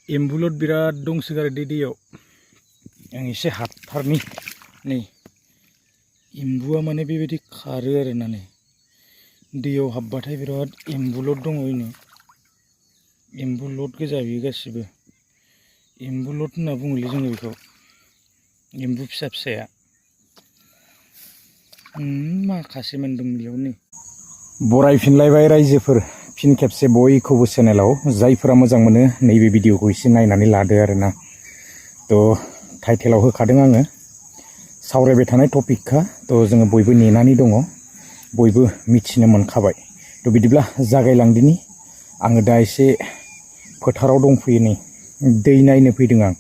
एम्बुलट बिराद दंसोगारो दैयाव आं एसे हाथारनि नै एम्बुआ माने बेबायदि खारो आरोना नै दैयाव हाबबाथाय बिराद एम्बुलट दङ इनो एम्बुलट गोजा बियो गासिबो एम्बुलट होनना बुङोलै जोङो बेखौ एम्बु फिसा फिसाया माखासे मोनदों बेयाव नै बरायफिनलायबाय रायजोफोर फिन खेबसे बयखौबो चेनेलाव जायफोरा मोजां मोनो नैबे भिडिअखौ एसे नायनानै लादो आरोना थ' टाइटेलाव होखादों आङो सावरायबाय थानाय टपिकखा थ' जोङो बयबो नेनानै दङ बयबो मिथिनो मोनखाबाय थ' बिदिब्ला जागायलांदिनि आङो दा एसे फोथाराव दंफैयो नै दै नायनो फैदों आं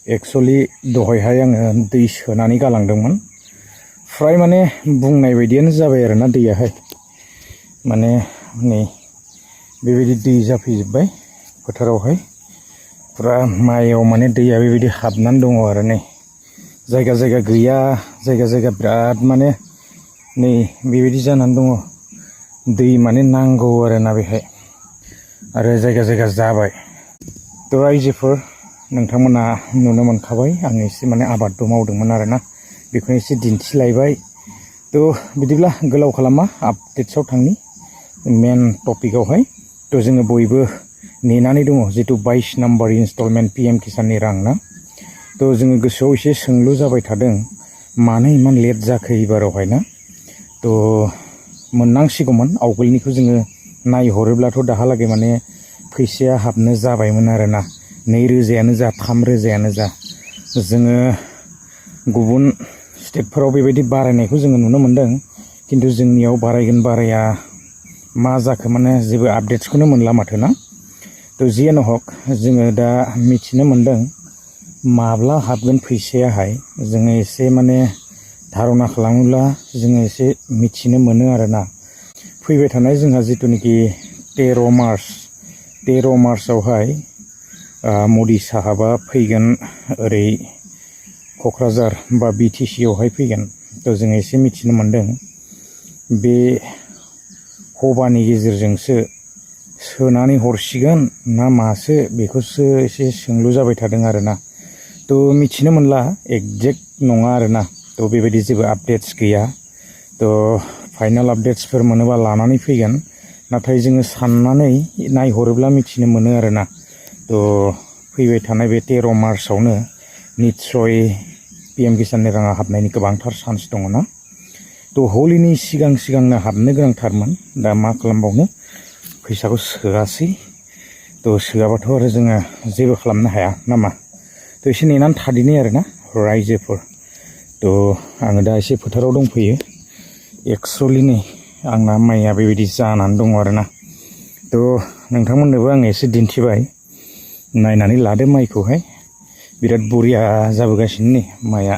एक्चुअली दहायहाय आङो दै सोनानै गालांदोंमोन फ्राय माने बुंनाय बायदियानो जाबाय आरोना दैयाहाय माने नै बेबायदि दै जाफैजोब्बाय फोथारावहाय पुरा माइयाव माने दैया बेबायदि हाबनानै दङ आरो नै जायगा जायगा गैया जायगा जायगा बिराद माने नै बेबायदि जानानै दङ दै माने नांगौ आरोना बेहाय आरो जायगा जायगा जाबाय थ' रायजोफोर नोंथांमोना नुनो मोनखाबाय आं एसे माने आबादबो मावदोंमोन आरोना बेखौनो एसे दिन्थिलायबाय थ' बिदिब्ला गोलाव खालामा आपडेट्सआव थांनि मेन टपिकआवहाय थ' जोङो बयबो नेनानै दङ जितु 22 नाम्बार इनस्टलमेन्ट पिएम किसाननि रां ना थ' जोङो गोसोआव एसे सोंलु जाबाय थादों मानो इमान लेट जाखो एबारावहाय ना थ' मोननांसिगौमोन आवगोलनिखौ जोङो नायहरोब्लाथ' दाहालागै माने फैसाया हाबनो जाबायमोन आरोना 2,000 जा 3,000 जा जोङो गुबुन स्टेटफोराव बेबायदि बारायनायखौ जोङो नुनो मोनदों किन्तु जोंनियाव बारायगोन बाराया मा जाखो माने जेबो आपडेट्सखौनो मोनला माथो ना थ' जियानो हक जोङो दा मिथिनो मोनदों माब्ला हाबगोन फैसायाहाय जोङो एसे माने धारना खालामोब्ला जोङो एसे मिथिनो मोनो आरोना फैबाय थानाय जोंहा जितुनिखि 13 मार्चआवहाय मदि साहाबा फैगोन ओरै क'क्राझार बा बिटिसि आवहाय फैगोन थ' जोङो एसे मिथिनो मोनदों बे हबानि गेजेरजोंसो सोनानै हरसिगोन ना मासो बेखौसो एसे सोंलु जाबाय थादों आरोना थ' मिथिनो मोनला एक्जेक्ट नङा आरोना थ' बेबायदि जेबो आपडेट्स गैया थ' फाइनाल आपडेट्सफोर मोनोबा लानानै फैगोन नाथाय जोङो साननानै नायहरोब्ला मिथिनो मोनो आरोना थ' फैबाय थानाय बे 13 मार्चआवनो निस्सय पिएम किसाननि राङा हाबनायनि गोबांथार चान्स दङ ना थ' हलिनि सिगांनो हाबनो गोनांथारमोन दा मा खालामबावनो फैसाखौ सोआसै थ' सोआबाथ' आरो जोङो जेबो खालामनो हाया नामा थ' एसे नेनानै थादिनि आरोना रायजोफोर थ' आङो दा एसे फोथाराव दंफैयो एक्चुअलि नै आंना माइया बेबायदि जानानै दङ आरोना थ' नोंथांमोननोबो आङो एसे दिन्थिबाय नायनानै लादो माइखौहाय बिराद बरिया जाबोगासिनो नै माइया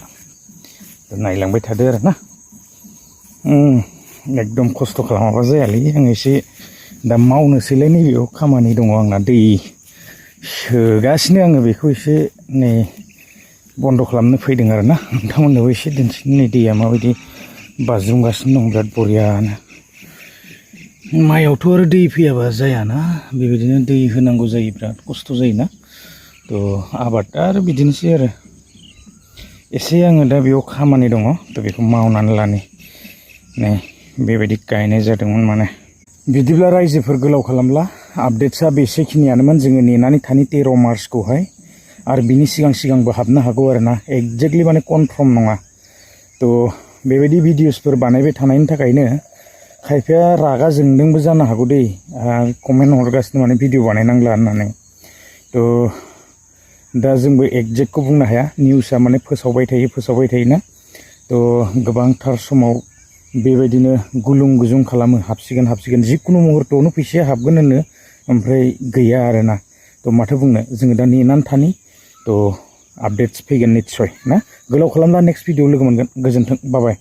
नायलांबाय थादो आरोना एकदम खस्थ' खालामाबा जायालै आं एसे दा मावनोसैलाय नैबेयाव खामानि दङ आंना दै सोगासिनो आङो बेखौ एसे नै बन्द' खालामनो फैदों आरोना नोंथांमोननोबो एसे दिन्थिनो नै दैया माबायदि बाज्रुमगासिनो दं बिराद बरियानो माइयावथ' आरो दै फैयाबा जायाना बेबायदिनो दै होनांगौ जायो बिराद खस्थ' जायोना थ' आबादा आरो बिदिनोसै आरो एसे आङो दा बेयाव खामानि दङ थ' बेखौ मावनानै लानि नै बेबायदि गायनाय जादोंमोन माने बिदिब्ला रायजोफोर गोलाव खालामला आपडेट्सआ बेसेखिनियानोमोन जोङो नेनानै थानि 13 मार्चखौहाय आरो बिनि सिगांबो हाबनो हागौ आरोना एक्जेक्टलि माने कनफार्म नङा थ' बेबायदि भिडिअसफोर बानायबाय थानायनि थाखायनो खायफाया रागा जोंदोंबो जानो हागौ दै कमेन्ट हरगासिनो माने भिडिअ बानायनांला होननानै थ' दा जोंबो एक्जेक्टखौ बुंनो हाया निउसआ माने फोसावबाय थायोना थ' गोबांथार समाव बेबायदिनो गुलुं गुजुं खालामो हाबसिगोन जिखुनु मुहुर्तआवनो फैसाया हाबगोन होनो ओमफ्राय गैया आरोना थ' माथो बुंनो जोङो दा नेनानै थानि थ' आपडेट्स फैगोन निस्सय ना गोलाव खालामला नेक्स्ट भिडिअ लोगो मोनगोन गोजोन्थों बाय